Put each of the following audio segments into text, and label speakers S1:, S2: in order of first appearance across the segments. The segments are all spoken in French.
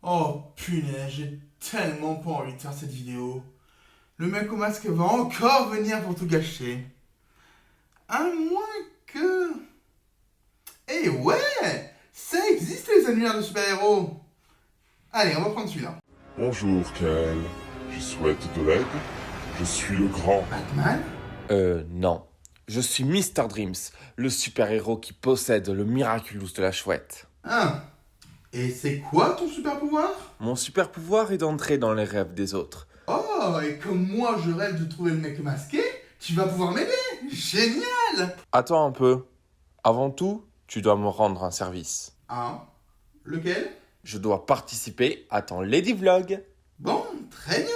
S1: Oh punaise, j'ai tellement pas envie de faire cette vidéo. Le mec au masque va encore venir pour tout gâcher. À moins que... Eh ouais, ça existe les annuaires de super-héros. Allez, on va prendre celui-là.
S2: Bonjour, Kael. Je souhaite de l'aide. Je suis le grand.
S1: Batman?
S3: Non. Je suis Mr. Dreams, le super-héros qui possède le Miraculous de la chouette.
S1: Ah. Et c'est quoi ton super-pouvoir?
S3: Mon super-pouvoir est d'entrer dans les rêves des autres.
S1: Oh, et comme moi je rêve de trouver le mec masqué, tu vas pouvoir m'aider. Génial!
S3: Attends un peu. Avant tout, tu dois me rendre un service.
S1: Ah, lequel?
S3: Je dois participer à ton Lady Vlog.
S1: Bon, très bien.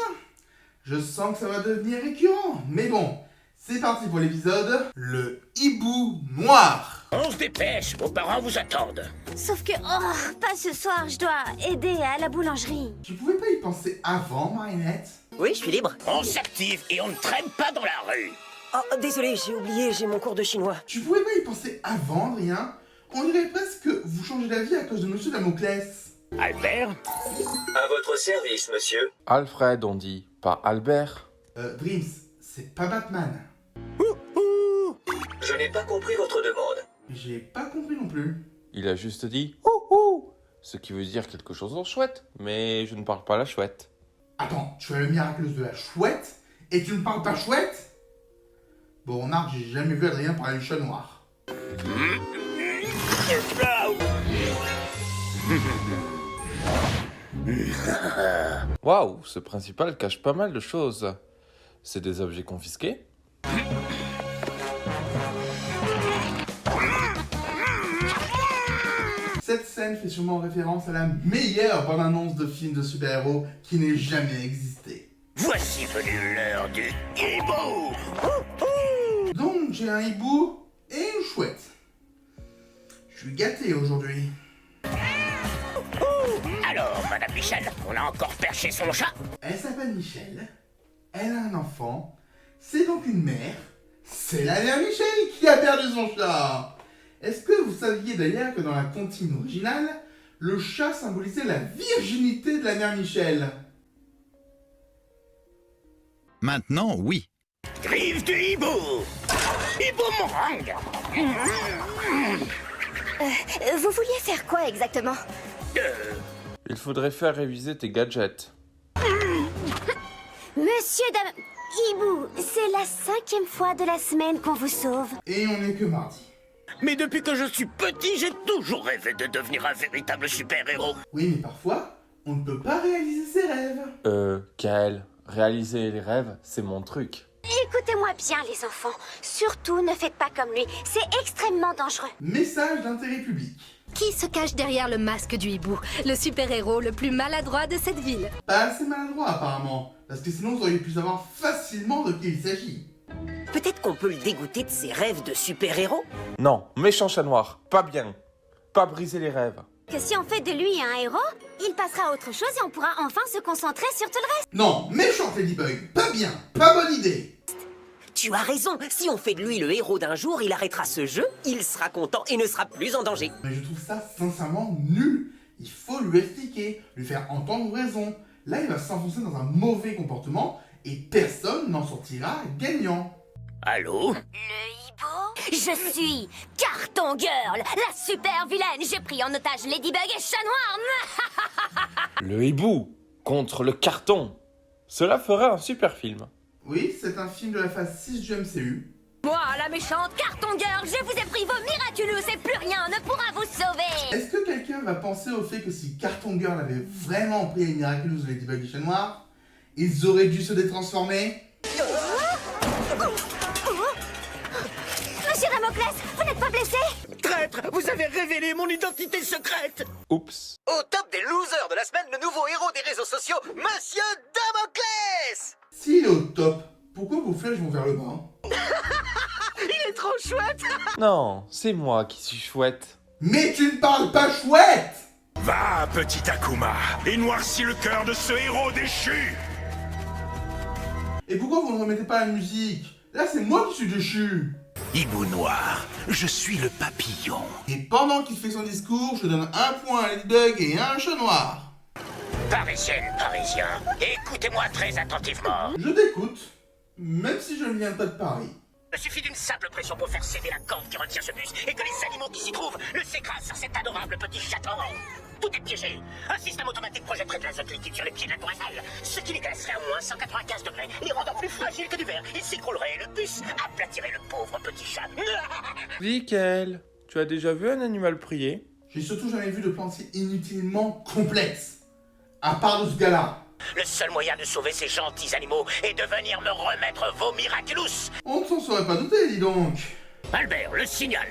S1: Je sens que ça va devenir récurrent. Mais bon, c'est parti pour l'épisode Le hibou noir.
S4: On se dépêche, vos parents vous attendent.
S5: Sauf que, pas ce soir, je dois aider à la boulangerie.
S1: Tu pouvais pas y penser avant, Marinette?
S6: Oui, je suis libre.
S4: On s'active et on ne traîne pas dans la rue.
S6: Oh, désolé, j'ai oublié, j'ai mon cours de chinois.
S1: Tu pouvais pas y penser avant, Adrien? On dirait presque que vous changez d'avis à cause de Monsieur Damoclès.
S4: Albert?
S7: À votre service, monsieur.
S3: Alfred, on dit, pas Albert.
S1: Dreams, c'est pas Batman.
S7: Je n'ai pas compris votre demande.
S1: J'ai pas compris non plus.
S3: Il a juste dit « Ouh ouh », ce qui veut dire quelque chose en chouette, mais je ne parle pas la chouette.
S1: Attends, tu as le miraculeux de la chouette et tu ne parles pas chouette? Bon, remarque, j'ai jamais vu Adrien parler du chat noir.
S3: Waouh, ce principal cache pas mal de choses. C'est des objets confisqués?
S1: Cette scène fait sûrement référence à la meilleure bande-annonce de film de super-héros qui n'ait jamais existé.
S4: Voici venu l'heure du hibou.
S1: Donc, j'ai un hibou et une chouette. Je suis gâté aujourd'hui.
S4: Alors, Madame Michel, on a encore perché son chat?
S1: Elle s'appelle Michel, elle a un enfant, c'est donc une mère, c'est la mère Michel qui a perdu son chat. Est-ce que vous saviez d'ailleurs que dans la comptine originale, le chat symbolisait la virginité de la mère Michel?
S8: Maintenant, oui.
S4: Griffes du hibou. Hibou meringue.
S5: Vous vouliez faire quoi exactement?
S3: Il faudrait faire réviser tes gadgets.
S5: Monsieur Dame... Hibou, c'est la 5e fois de la semaine qu'on vous sauve.
S1: Et on n'est que mardi.
S4: Mais depuis que je suis petit, j'ai toujours rêvé de devenir un véritable super-héros.
S1: Oui, mais parfois, on ne peut pas réaliser ses rêves.
S3: Kael, réaliser les rêves, c'est mon truc.
S5: Écoutez-moi bien, les enfants. Surtout, ne faites pas comme lui. C'est extrêmement dangereux.
S1: Message d'intérêt public.
S9: Qui se cache derrière le masque du hibou? Le super-héros le plus maladroit de cette ville.
S1: Pas assez maladroit apparemment, parce que sinon vous auriez pu savoir facilement de qui il s'agit.
S6: Peut-être qu'on peut le dégoûter de ses rêves de super-héros?
S3: Non, méchant chat noir, pas bien. Pas briser les rêves.
S5: Que si on fait de lui un héros, il passera à autre chose et on pourra enfin se concentrer sur tout le reste.
S1: Non, méchant Ladybug, pas bien, pas bonne idée.
S6: Tu as raison, si on fait de lui le héros d'un jour, il arrêtera ce jeu, il sera content et ne sera plus en danger.
S1: Mais je trouve ça sincèrement nul. Il faut lui expliquer, lui faire entendre raison. Là, il va s'enfoncer dans un mauvais comportement et personne n'en sortira gagnant.
S4: Allô?
S5: Le hibou? Je suis Carton Girl, la super vilaine. J'ai pris en otage Ladybug et Chat Noir.
S3: Le hibou contre le carton. Cela ferait un super film.
S1: Oui, c'est un film de la phase 6 du MCU.
S5: Moi, la méchante Carton Girl, je vous ai pris vos miraculeux et plus rien ne pourra vous sauver.
S1: Est-ce que quelqu'un va penser au fait que si Carton Girl avait vraiment pris les Miraculous de Ladybug et Chat Noir, ils auraient dû se détransformer?
S5: Monsieur Damoclès, vous n'êtes pas blessé?
S4: Traître, vous avez révélé mon identité secrète.
S3: Oups.
S7: Au top des losers de la semaine, le nouveau héros des réseaux sociaux, Monsieur Damoclès.
S1: S'il est au top, pourquoi vos flèches vont vers le bas?
S7: Il est trop chouette.
S3: Non, c'est moi qui suis chouette.
S1: Mais tu ne parles pas chouette!
S10: Va, petit Akuma, et noircis le cœur de ce héros déchu.
S1: Et pourquoi vous ne remettez pas la musique? Là, c'est moi qui suis déchu.
S10: Hibou noir, je suis le papillon.
S1: Et pendant qu'il fait son discours, je donne un point à Ladybug et un Chat Noir.
S4: Parisienne, Parisien, écoutez-moi très attentivement.
S1: Je t'écoute, même si je ne viens pas de Paris.
S4: Il suffit d'une simple pression pour faire céder la corde qui retient ce bus et que les animaux qui s'y trouvent le s'écrasent sur cet adorable petit château. Tout est piégé. Un système automatique projetterait de l'azote liquide sur les pieds de la tour Eiffel, ce qui les glacerait à moins 195 degrés, les rendant plus fragiles que du verre. Il s'écroulerait et le bus aplatirait le pauvre petit chat.
S3: Vickel, tu as déjà vu un animal prier?
S1: J'ai surtout jamais vu de plan si inutilement complexe. À part de ce gars-là.
S4: Le seul moyen de sauver ces gentils animaux est de venir me remettre vos miraculous.
S1: On ne s'en serait pas douté, dis donc.
S4: Albert, le signal.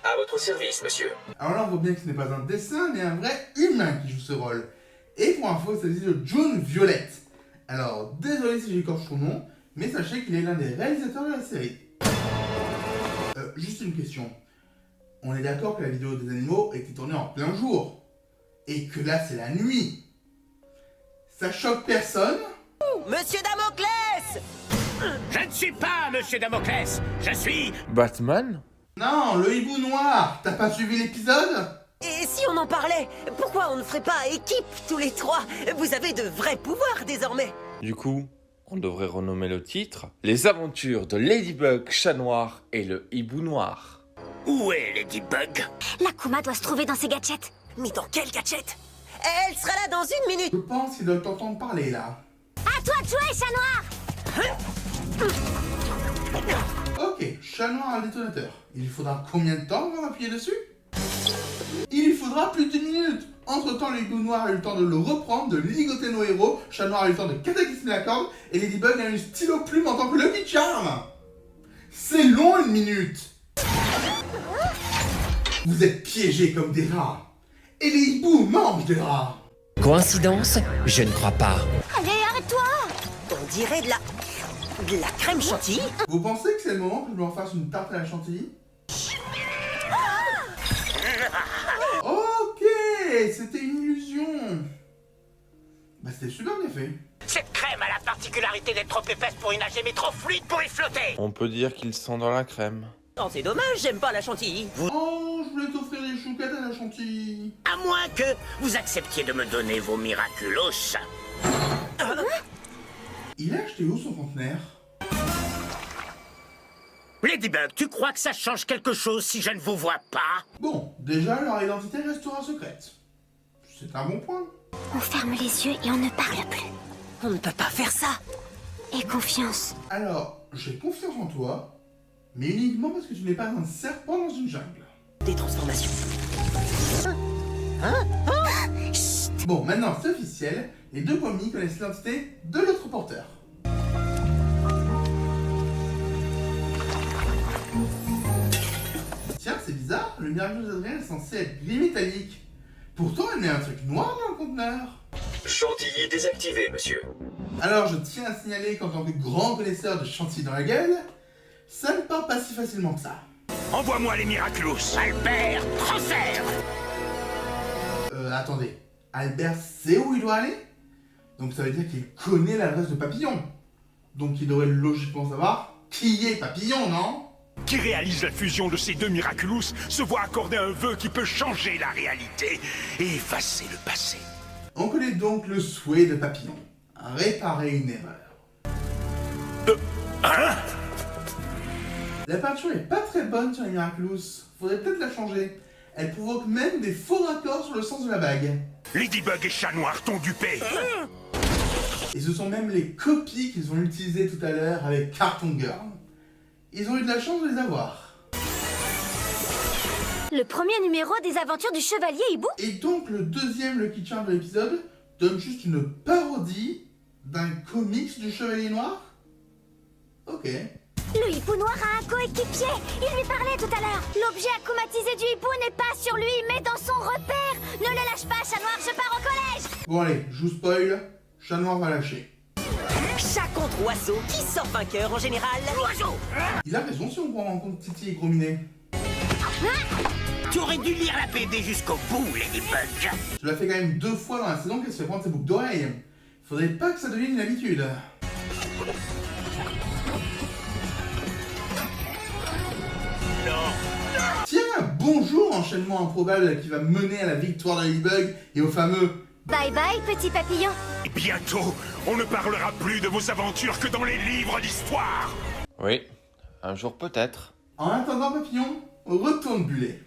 S7: À votre service, monsieur.
S1: Alors là, on voit bien que ce n'est pas un dessin, mais un vrai humain qui joue ce rôle. Et pour info, il s'agit de June Violette. Alors, désolé si j'écorche son nom, mais sachez qu'il est l'un des réalisateurs de la série. Juste une question. On est d'accord que la vidéo des animaux était tournée en plein jour. Et que là, c'est la nuit. Ça choque personne?
S6: Monsieur Damoclès!
S4: Je ne suis pas Monsieur Damoclès, je suis...
S3: Batman?
S1: Non, le hibou noir. T'as pas suivi l'épisode?
S6: Et si on en parlait, pourquoi on ne ferait pas équipe tous les trois? Vous avez de vrais pouvoirs désormais.
S3: Du coup, on devrait renommer le titre Les aventures de Ladybug, Chat Noir et le Hibou Noir.
S4: Où est Ladybug?
S5: L'Akuma doit se trouver dans ses gadgets.
S6: Mais dans quel gadget? Elle sera là dans 1 minute.
S1: Je pense qu'il doit t'entendre parler là.
S5: À toi de jouer, chat noir!
S1: Ok, chat noir à détonateur. Il faudra combien de temps avant d'appuyer dessus? Il faudra plus d'1 minute. Entre temps, le hibou noir a eu le temps de le reprendre, de ligoter nos héros, chat noir a eu le temps de cataclysmer la corde, et Ladybug a eu stylo plume en tant que Lucky Charm. C'est long 1 minute. Vous êtes piégés comme des rats. Et les hiboux mangent des rats.
S11: Coïncidence? Je ne crois pas.
S5: Allez, arrête-toi!
S6: On dirait de la crème chantilly.
S1: Vous pensez que c'est le moment que je m'en fasse une tarte à la chantilly? Ok, c'était une illusion. Bah c'était super bien fait.
S4: Cette crème a la particularité d'être trop épaisse pour y nager mais trop fluide pour y flotter.
S3: On peut dire qu'ils sont dans la crème.
S6: Oh, c'est dommage, j'aime pas la chantilly.
S1: Oh, je voulais t'offrir des chouquettes à la chantilly.
S4: À moins que vous acceptiez de me donner vos miraculos.
S1: Il a acheté où son conteneur?
S4: Ladybug, tu crois que ça change quelque chose si je ne vous vois pas?
S1: Bon, déjà leur identité restera secrète. C'est un bon point.
S5: On ferme les yeux et on ne parle plus.
S6: On ne peut pas faire ça.
S5: Et confiance.
S1: Alors, j'ai confiance en toi, mais uniquement parce que tu n'es pas un serpent dans une jungle.
S6: Des transformations.
S1: Bon, maintenant c'est officiel, les deux commis connaissent l'identité de l'autre porteur. Tiens, c'est bizarre, le miracle d'Adrien est censé être gris métallique. Pourtant, elle met un truc noir dans le conteneur.
S7: Chantilly désactivé, monsieur.
S1: Alors, je tiens à signaler qu'en tant que grand connaisseur de chantilly dans la gueule, ça ne part pas si facilement que ça.
S10: Envoie-moi les miraculous.
S4: Albert, transfert.
S1: Attendez. Albert sait où il doit aller? Donc ça veut dire qu'il connaît l'adresse de Papillon. Donc il devrait logiquement savoir qui est Papillon, non?
S10: Qui réalise la fusion de ces deux miraculous se voit accorder un vœu qui peut changer la réalité et effacer le passé.
S1: On connaît donc le souhait de Papillon. Réparer une erreur. La peinture est pas très bonne sur les miraculous. Faudrait peut-être la changer. Elle provoque même des faux raccords sur le sens de la bague.
S10: Ladybug et Chat Noir t'ont dupé.
S1: Et ce sont même les copies qu'ils ont utilisées tout à l'heure avec Cartoon Girl. Ils ont eu de la chance de les avoir.
S5: Le premier numéro des aventures du chevalier hibou?
S1: Et donc le deuxième Lucky Charm de l'épisode donne juste une parodie d'un comics du Chevalier Noir? Ok.
S5: Le hibou noir a un coéquipier. Il lui parlait tout à l'heure. L'objet akumatisé du hibou n'est pas sur lui, mais dans son repère. Ne le lâche pas, chat noir, je pars au collège.
S1: Bon allez, je vous spoil, Chat Noir va lâcher.
S6: Chat contre oiseau, qui sort vainqueur en général?
S4: L'oiseau.
S1: Il a raison si on prend en compte Titi et Gros Minet.
S4: Tu aurais dû lire la BD jusqu'au bout, Ladybug.
S1: Je l'ai fait quand même 2 fois dans la saison qu'elle se fait prendre ses boucles d'oreilles. Faudrait pas que ça devienne une habitude. Tiens, bonjour enchaînement improbable qui va mener à la victoire de Ladybug et au fameux
S5: Bye bye, petit papillon.
S10: Et bientôt, on ne parlera plus de vos aventures que dans les livres d'histoire.
S3: Oui, un jour peut-être.
S1: En attendant, papillon, retourne Bullet.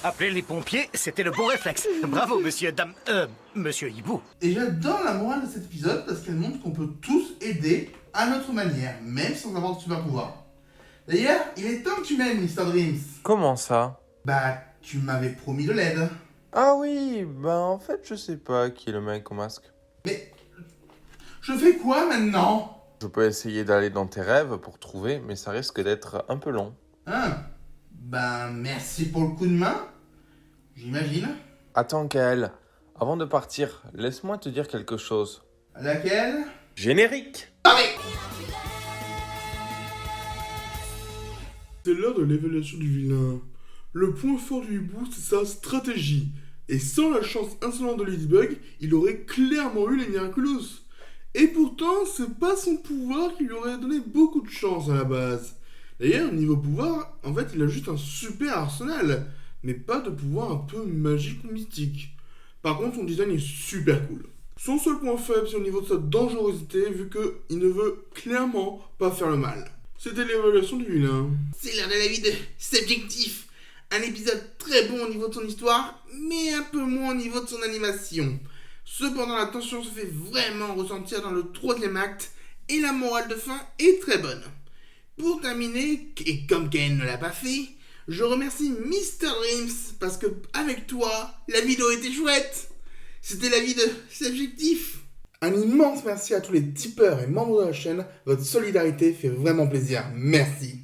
S7: Appeler les pompiers, c'était le bon réflexe. Bravo, monsieur Hibou.
S1: Et j'adore la morale de cet épisode parce qu'elle montre qu'on peut tous aider à notre manière, même sans avoir de super pouvoir. D'ailleurs, il est temps que tu m'aides, Mr. Dreams.
S3: Comment ça?
S1: Bah, tu m'avais promis de l'aide.
S3: Ah oui, en fait, je sais pas qui est le mec au masque.
S1: Mais, je fais quoi maintenant?
S3: Je peux essayer d'aller dans tes rêves pour trouver, mais ça risque d'être un peu long.
S1: Hein? Merci pour le coup de main. J'imagine.
S3: Attends, Kael, avant de partir, laisse-moi te dire quelque chose.
S1: Laquelle?
S3: Générique!
S12: C'est l'heure de l'évaluation du vilain. Le point fort du hibou, c'est sa stratégie. Et sans la chance insolente de Ladybug, il aurait clairement eu les Miraculous. Et pourtant, c'est pas son pouvoir qui lui aurait donné beaucoup de chance à la base. D'ailleurs, niveau pouvoir, en fait, il a juste un super arsenal, mais pas de pouvoir un peu magique ou mystique. Par contre, son design est super cool. Son seul point faible, c'est au niveau de sa dangerosité, vu qu'il ne veut clairement pas faire le mal. C'était l'évaluation du vilain.
S1: C'est l'heure de la vie de Subjectif. Un épisode très bon au niveau de son histoire, mais un peu moins au niveau de son animation. Cependant, la tension se fait vraiment ressentir dans le 3e acte, et la morale de fin est très bonne. Pour terminer, et comme Ken ne l'a pas fait, je remercie Mr. Dreams, parce que avec toi, la vidéo était chouette. C'était la vie de Subjectif. Un immense merci à tous les tipeurs et membres de la chaîne, votre solidarité fait vraiment plaisir, merci.